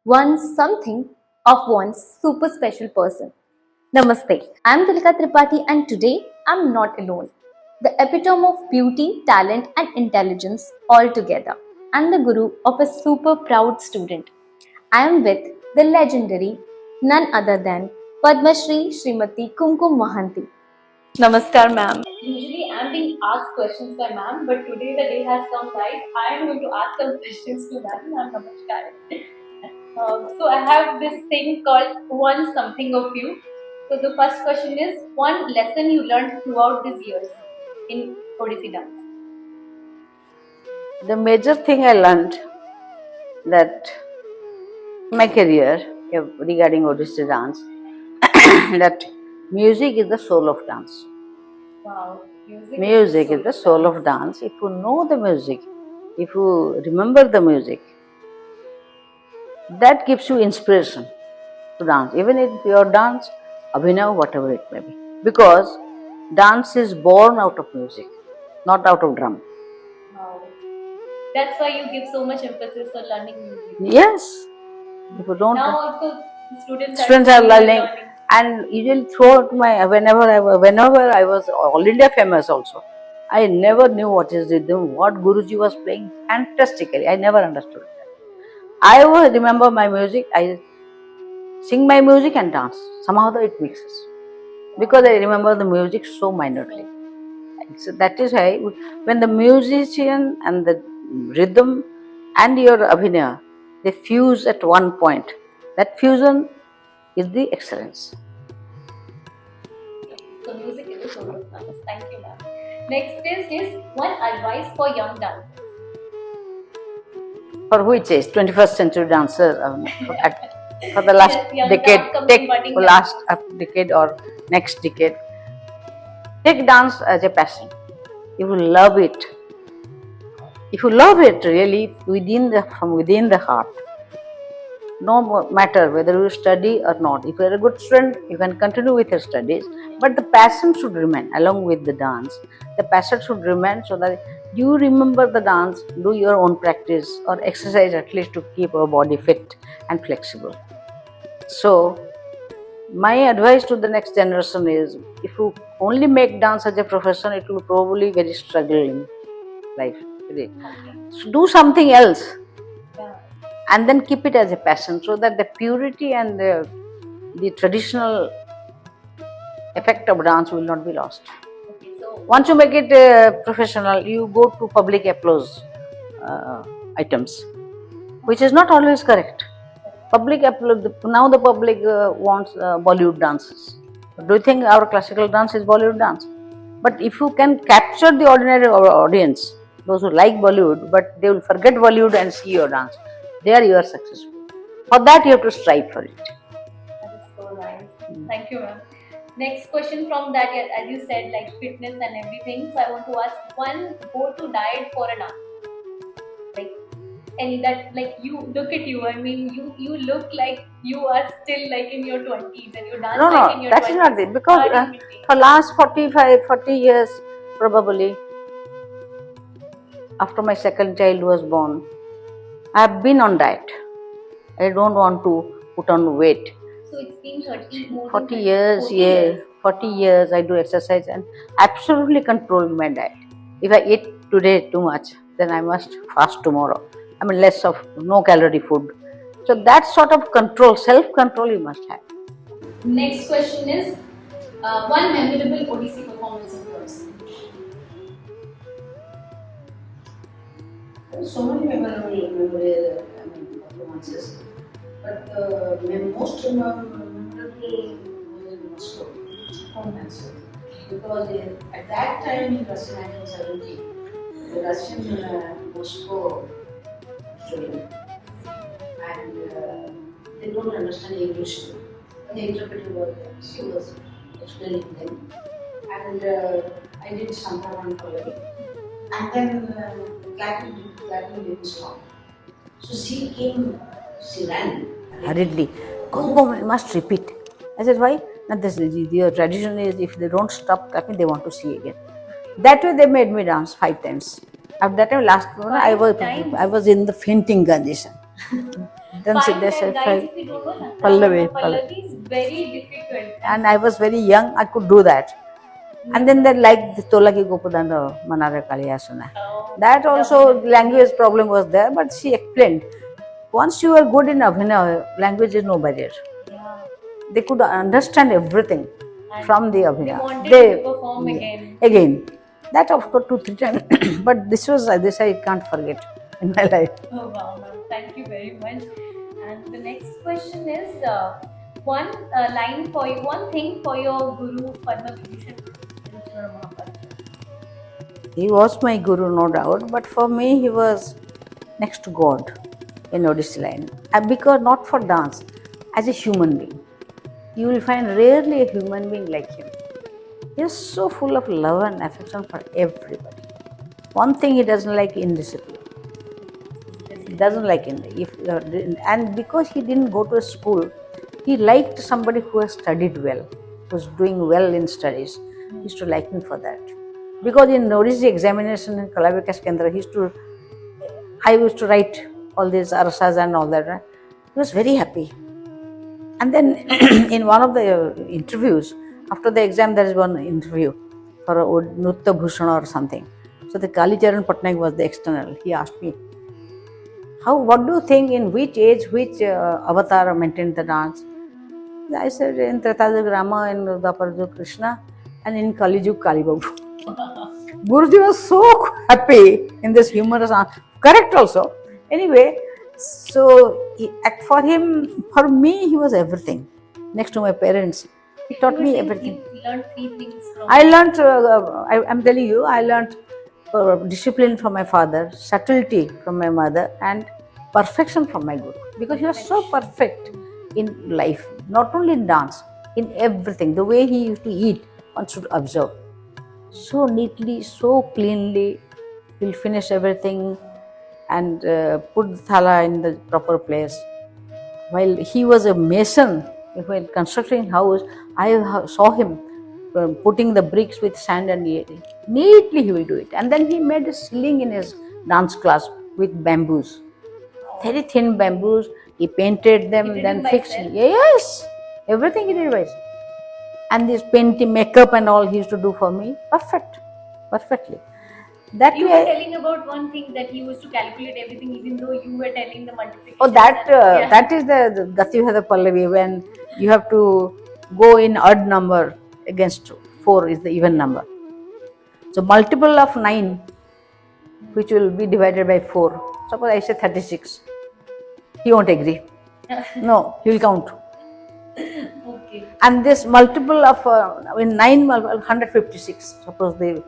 One's something of one's super special person. Namaste. I'm Tulika Tripathi and today I'm not alone. The epitome of beauty, talent and intelligence all together. I'm the guru of a super proud student. I am with the legendary, none other than Padma Shri Srimati Kumkum Mohanty. Namaskar, ma'am. Usually I'm being asked questions by ma'am, but today the day has come, guys. I am going to ask some questions to ma'am. Ma'am, namaskar. So I have this thing called one something of you. So the first question is one lesson you learned throughout these years in Odissi dance. The major thing I learned that my career regarding Odissi dance that music is the soul of dance. Wow, Music is the soul of dance. If you know the music, if you remember the music, that gives you inspiration to dance. Even if your dance, abhinav, whatever it may be. Because dance is born out of music, not out of drum. Wow. That's why you give so much emphasis on learning music. Yes. If you don't, now also students are learning. And usually throughout my whenever I was all India famous also, I never knew what is rhythm, what Guruji was playing fantastically. I never understood that. I always remember my music. I sing my music and dance. Somehow it mixes because I remember the music so minutely. So that is why when the musician and the rhythm and your abhinaya they fuse at one point, that fusion is the excellence. So music is the soul of dance. Thank you, ma'am. Next is one advice for young dancers. For which is 21st century dancer for the last decade or next decade. Take dance as a passion. If you love it, really from within the heart, no matter whether you study or not, if you are a good student, you can continue with your studies, but the passion should remain along with the dance. The passion should remain so that you remember the dance, do your own practice or exercise at least to keep our body fit and flexible. So, my advice to the next generation is if you only make dance as a profession, it will probably very struggling life. So do something else and then keep it as a passion so that the purity and the traditional effect of dance will not be lost. Once you make it professional, you go to public applause items, which is not always correct. Public applause, now the public wants Bollywood dances. Do you think our classical dance is Bollywood dance? But if you can capture the ordinary audience, those who like Bollywood, but they will forget Bollywood and see your dance, there you are successful. For that you have to strive for it. That is so nice. Thank you, ma'am. Next question from that, as you said, like fitness and everything. So I want to ask one go-to diet for a dance. Like any that, like you look at you. I mean, you look like you are still like in your 20s and you dance like in your 20s. No, that is not it. Because for last 40 years, probably after my second child was born, I have been on diet. I don't want to put on weight. So it's been 40 years, 40 years I do exercise and absolutely control my diet. If I eat today too much, then I must fast tomorrow. I mean less of no calorie food. So that sort of control, self-control you must have. Next question is one memorable Odissi performance of yours. So many memorable performances, but the most memorable was in Moscow. Because at that time in Russia 1970, the Russian Moscow student and they don't understand English. The interpreter was she was explaining them, and I did Shantaran already, and then Latin didn't stop. So she came, she ran hurriedly. Kumkum, I must repeat. I said, why? Now your tradition is if they don't stop clapping, they want to see again. That way they made me dance 5 times. After that time, last one, I was in the fainting condition. Then Find they that, said, guys, if you don't know that, Pallavi, Pallavi is very difficult. and I was very young, I could do that. And then they like the Tolaki Gopudanda Manara Kaliyasana. That also language problem was there, but she explained. Once you are good in Abhinaya, language is no barrier. Yeah. They could understand everything And from the they Abhinaya. wanted to perform again. Again. That of course 2-3 times. But this I can't forget in my life. Oh wow, ma'am. Thank you very much. And the next question is one line for you, one thing for your Guru Padma Vibhushan Kelucharan Mohapatra. He was my guru, no doubt, but for me, he was next to God in Odissi line. Because not for dance, as a human being. You will find rarely a human being like him. He is so full of love and affection for everybody. One thing he doesn't like, indiscipline. He doesn't like it. And because he didn't go to a school, he liked somebody who has studied well, who's doing well in studies. He used to like me for that. Because in Odissi examination in Kalavikas Kendra, I used to write all these arasas and all that. He was very happy. And then in one of the interviews, after the exam, there is one interview for Nutta Bhushana or something. So the Kelucharan Patnaik was the external. He asked me, what do you think, in which age, which avatar maintained the dance? I said, in Tretayug Rama, in Dwaparayug Krishna, and in Kaliyug Kalibabu. Guruji was so happy in this humorous answer. Correct also. Anyway, so for me, he was everything. Next to my parents, he taught me everything. He learned 3 things from I learned, I'm telling you, I learned discipline from my father, subtlety from my mother, and perfection from my guru. Because he was so perfect in life, not only in dance, in everything. The way he used to eat, one should observe. So neatly, so cleanly, he'll finish everything and put the thala in the proper place. While he was a mason, when constructing house, I saw him putting the bricks with sand and neatly he will do it. And then he made a ceiling in his dance class with bamboos, very thin bamboos. He painted them, then fixed. Yes, everything he did by himself. And this painting, makeup and all he used to do for me, perfectly. That you way, were telling about one thing that he used to calculate everything, even though you were telling the multiplication. Oh, that is the Gati Hada Pallavi, when you have to go in odd number against 4 is the even number. So multiple of 9, which will be divided by 4. Suppose I say 36. He won't agree. No, he will count. Okay. And this multiple of in 9 156. Suppose they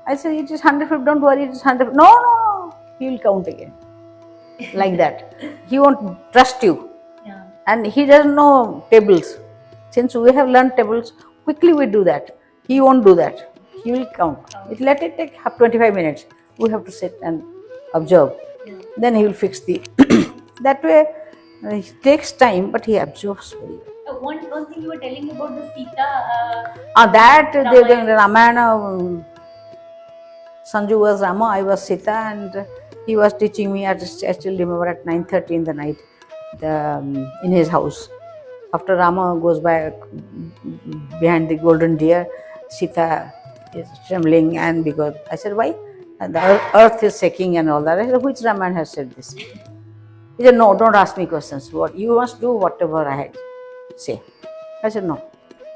I say it is 150. Don't worry, it is 100. No. He will count again. Like that. He won't trust you. Yeah. And he doesn't know tables. Since we have learned tables, quickly we do that. He won't do that. He will count. Let it take 25 minutes. We have to sit and observe. Yeah. Then he will fix the. That way, it takes time, but he absorbs very well. One thing you were telling about the Sita. The Ramayana. Sanju was Rama, I was Sita, and he was teaching me. I still remember at 9:30 in the night, in his house. After Rama goes by behind the golden deer, Sita is trembling, and because I said, why? And the earth is shaking and all that. I said, which Ramayana has said this? He said, no, don't ask me questions. What you must do whatever I say. I said, no.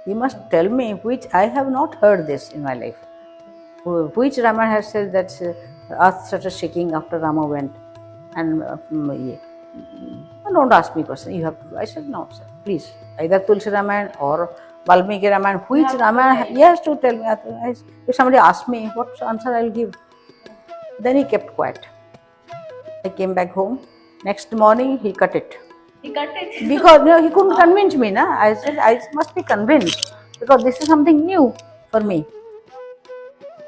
You must tell me which I have not heard this in my life. Which Ramayana has said that earth started shaking after Rama went, and don't ask me questions. You have to. I said, no, sir. Please, either Tulsi Ramayana or Valmiki Ramayana. Which Ramayana? He has to tell me. If somebody asks me, what answer I will give? Then he kept quiet. I came back home. Next morning, he cut it. He cut it because he couldn't convince me. Na? I said, I must be convinced because this is something new for me.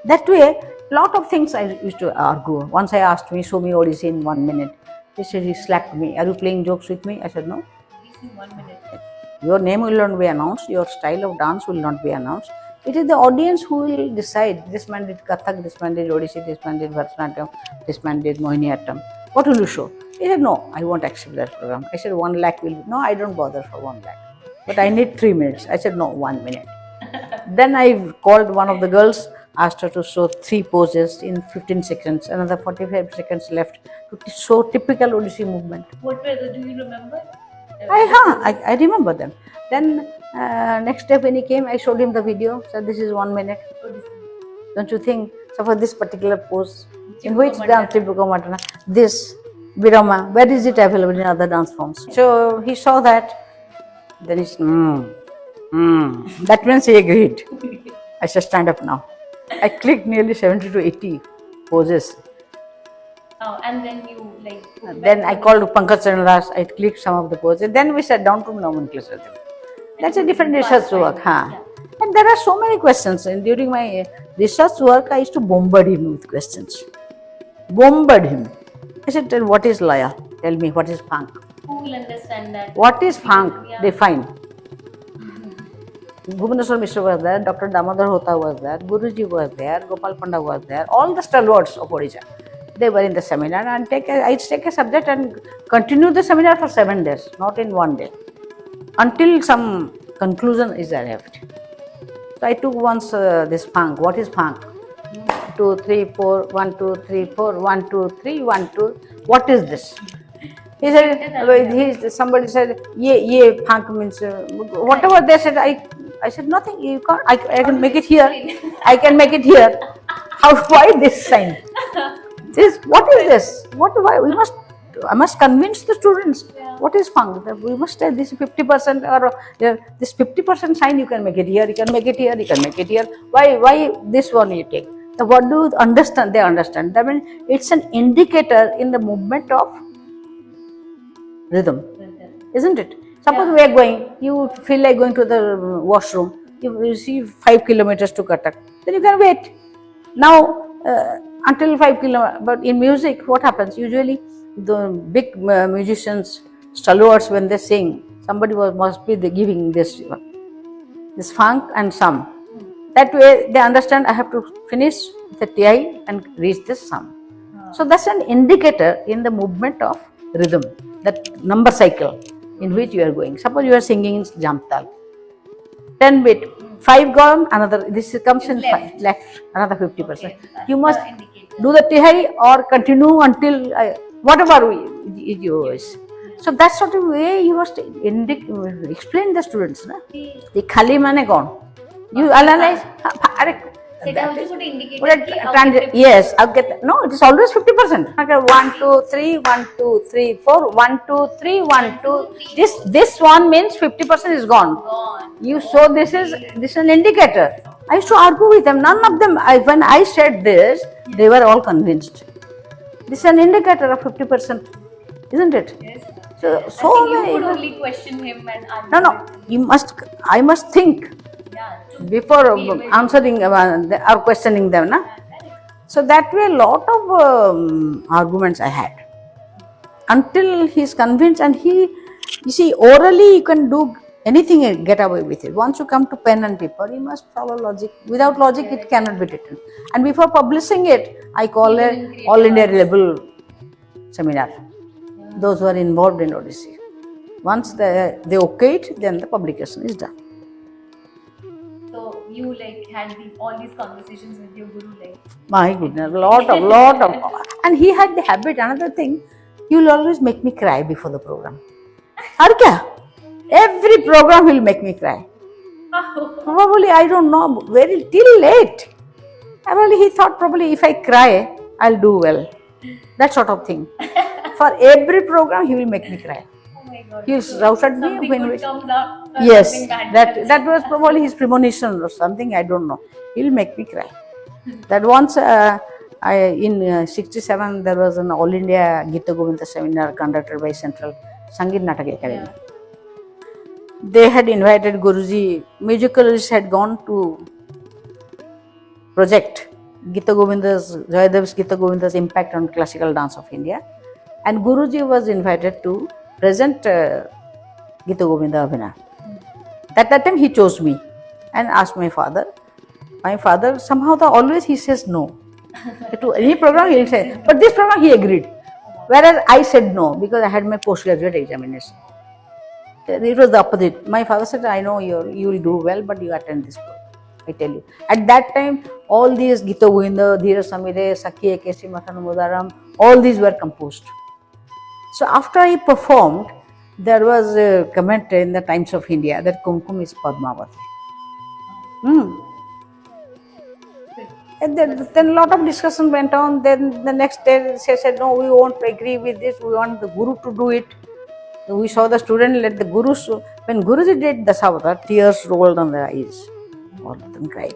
That way, lot of things I used to argue. Once I asked me, show me Odissi in 1 minute. He said, he slapped me. Are you playing jokes with me? I said, no. in 1 minute. Your name will not be announced. Your style of dance will not be announced. It is the audience who will decide. This man did Kathak, this man did Odissi, this man did Bharatanatyam, this man did Mohiniyattam. What will you show? He said, no, I won't accept that program. I said, 1 lakh will be, no, I don't bother for 1 lakh. But I need 3 minutes. I said, no, 1 minute. Then I called one of the girls, asked her to show 3 poses in 15 seconds, another 45 seconds left to show typical Odissi movement. What were the, do you remember? I remember them. Then next day when he came, I showed him the video, said this is 1 minute. Don't you think? So for this particular pose, in which dance, Matana, this, Virama, where is it available in other dance forms? So he saw that, then he said, that means he agreed. I said, stand up now. I clicked nearly 70 to 80 poses. Oh, and then you like. Then I called Pankaj Chandas, I clicked some of the poses. Then we sat down to nomenclature. That's a different research work. Yeah. And there are so many questions. And during my research work, I used to bombard him with questions. Bombard him. I said, tell what is Laya? Tell me, what is funk? Who will understand that? What is funk? Yeah. Define. Bhubaneswar Mishra was there, Dr. Damodar Hota was there, Guruji was there, Gopal Panda was there, all the stalwarts of Odisha. They were in the seminar, and I take a subject and continue the seminar for 7 days, not in 1 day, until some conclusion is arrived. So I took once this funk. What is funk? 2, 3, 4, 1, 2, 3, 4, 1, 2, 3, 1, 2. What is this? He said, somebody said, ye funk means, whatever they said, I said, nothing, you can't, I can make it here. I can make it here. Why this sign? What is this? Why? I must convince the students. Yeah. What is funk? We must say this 50% or this 50% sign you can make it here, you can make it here, you can make it here. Why this one you take? What do you understand? They understand. That means it's an indicator in the movement of rhythm, isn't it? Suppose we are going, you feel like going to the washroom, you see 5 kilometers to Cuttack, then you can wait. Now, until 5 kilometers, but in music, what happens? Usually, the big musicians, stalwarts, when they sing, somebody must be giving this funk and sum. That way, they understand I have to finish the TI and reach this sum. So that's an indicator in the movement of rhythm, that number cycle in which you are going. Suppose you are singing in Jamtal, 10 bit, 5 gone, another, this comes in left. 5, left, another 50%. Okay, You must indicator. do the tihai or continue until whatever it yours. So that sort of way you must explain the students. Na? The khali mane kaun? You analyze. Yes, I'll get. No, it is always 50%. 1, 2, 3, 1, 2, 3, 4, 1, 2, 3, 1, 2. This one means 50% is gone. You show this is an indicator. I used to argue with them. None of them. When I said this, they were all convinced. This is an indicator of 50%, isn't it? Yes. So you could only question him and argue. No. I must think. Yeah, Before answering or questioning them. Na? So that way a lot of arguments I had. Until he is convinced, and you see, orally you can do anything and get away with it. Once you come to pen and paper, you must follow logic. Without logic, it cannot be written. And before publishing it, I call it All India level seminar. Those who are involved in Odissi. Once they okay it, then the publication is done. So you had all these conversations with your guru, My goodness, lot of, and he had the habit. Another thing, he will always make me cry before the program. Kya? Every program will make me cry. Probably I don't know, till late. Probably he thought if I cry, I'll do well. That sort of thing. For every program, he will make me cry. Oh my God. He will shout at me when good comes up. Yes, that was probably his premonition or something. I don't know. He will make me cry. That once in 67 there was an All India Gita Govinda seminar conducted by Central Sangeet Natak Academy. Yeah. They had invited Guruji. Musicalists had gone to project Jayadev's Gita Govinda's impact on classical dance of India, and Guruji was invited to present Gita Govinda Abhinaya. At that time he chose me and asked my father. My father somehow always he says no. To any program he will say, but this program he agreed. Whereas I said no because I had my postgraduate examination. It was the opposite. My father said, I know you will do well, but you attend this program. I tell you. At that time, all these Gita Govinda, Dhira Samire, Sakhi Ekesi Mathan Mudaram, all these were composed. So after I performed, there was a comment in the Times of India that Kumkum is Padmavati. And then a lot of discussion went on. Then the next day they said, no, we won't agree with this. We want the Guru to do it. We saw the student let the Guru. When Guruji did Dasavatar, tears rolled on their eyes. All of them cried.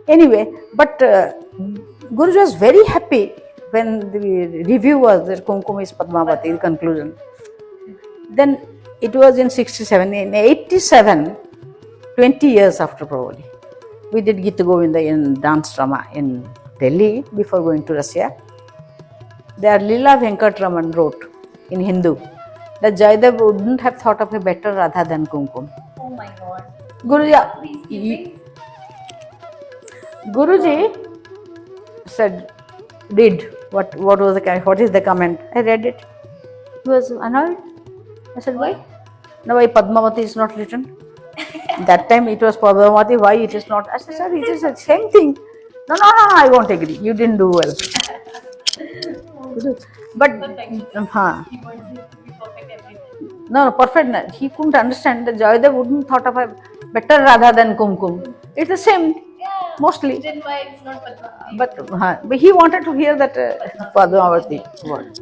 Anyway, but Guruji was very happy when the review was that Kumkum is Padmavati, the conclusion. Then it was in 67. In 87, 20 years after probably, we did Gita Govinda in dance drama in Delhi before going to Russia. There Lila Venkatraman wrote in Hindu that Jaydev wouldn't have thought of a better Radha than Kumkum. Oh my God. Guruji said, read what is the comment? I read it. He was annoyed. I said, why? No, why Padmavati is not written? That time it was Padmavati, why it is not? I said, sir, it is the same thing. No, I won't agree. You didn't do well. But no, perfect. He couldn't understand that Jaydev wouldn't thought of a better Radha than Kumkum. It's the same, mostly. Then why it's not Padmavati? But he wanted to hear that Padmavati word.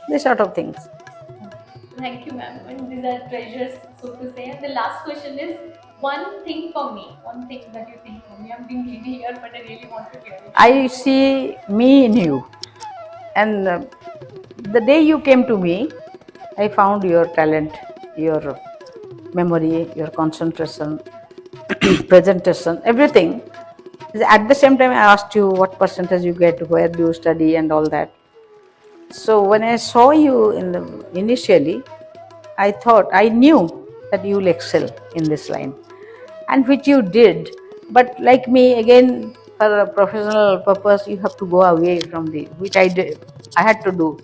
This sort of things. Thank you, ma'am. And these are treasures, so to say. And the last question is one thing for me. One thing that you think for me. I'm being greedy here, but I really want to hear it. I see me in you. And the day you came to me, I found your talent, your memory, your concentration, presentation, everything. At the same time, I asked you what percentage you get, where do you study, and all that. So when I saw you initially, I knew that you will excel in this line, and which you did. But like me, again, for a professional purpose, you have to go away from which I did. I had to do.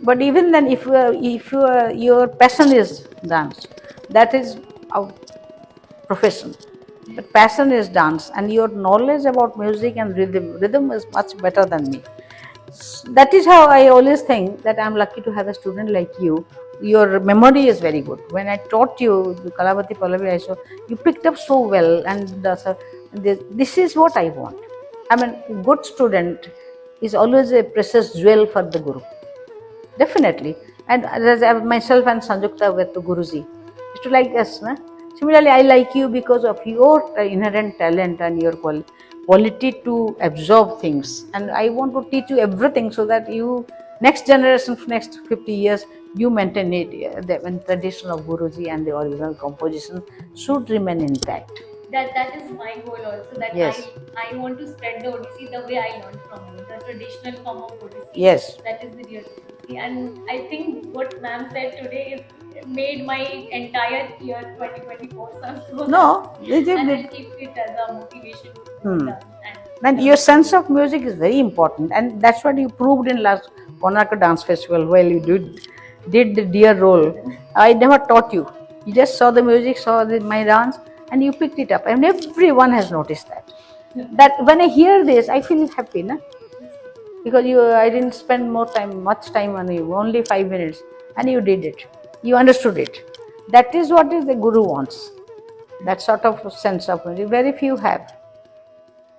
But even then, if your passion is dance, that is our profession. The passion is dance, and your knowledge about music and rhythm is much better than me. That is how I always think that I am lucky to have a student like you. Your memory is very good. When I taught you the Kalavati Pallavi, I saw you picked up so well, and this is what I want. I mean, a good student is always a precious jewel for the Guru. Definitely. And as myself and Sanjukta were to Guruji, it's to like us. Na? Similarly, I like you because of your inherent talent and your quality to absorb things. And I want to teach you everything so that you, next generation, next 50 years, you maintain it. The tradition of Guruji and the original composition should remain intact. That is my goal also. That yes. I want to spread the Odissi the way I learned from you, the traditional form of Odissi. Yes. That is the real Odissi. And I think what ma'am said today made my entire year 2024. So I'm so happy. And I'll keep it as a motivation to learn. And your sense of music is very important, and that's what you proved in last Konark Dance Festival. Well, you did the deer role. I never taught you. You just saw the music, saw my dance, and you picked it up. And everyone has noticed that. That when I hear this, I feel happy, na? Because I didn't spend much time on you, only 5 minutes, and you did it. You understood it. That is what the Guru wants. That sort of sense of music. Very few have.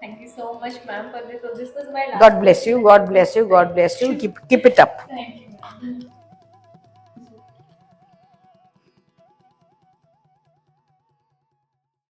Thank you so much, ma'am, for this. So this was my last. God bless you. God bless you. God bless you. Keep it up. Thank you, ma'am.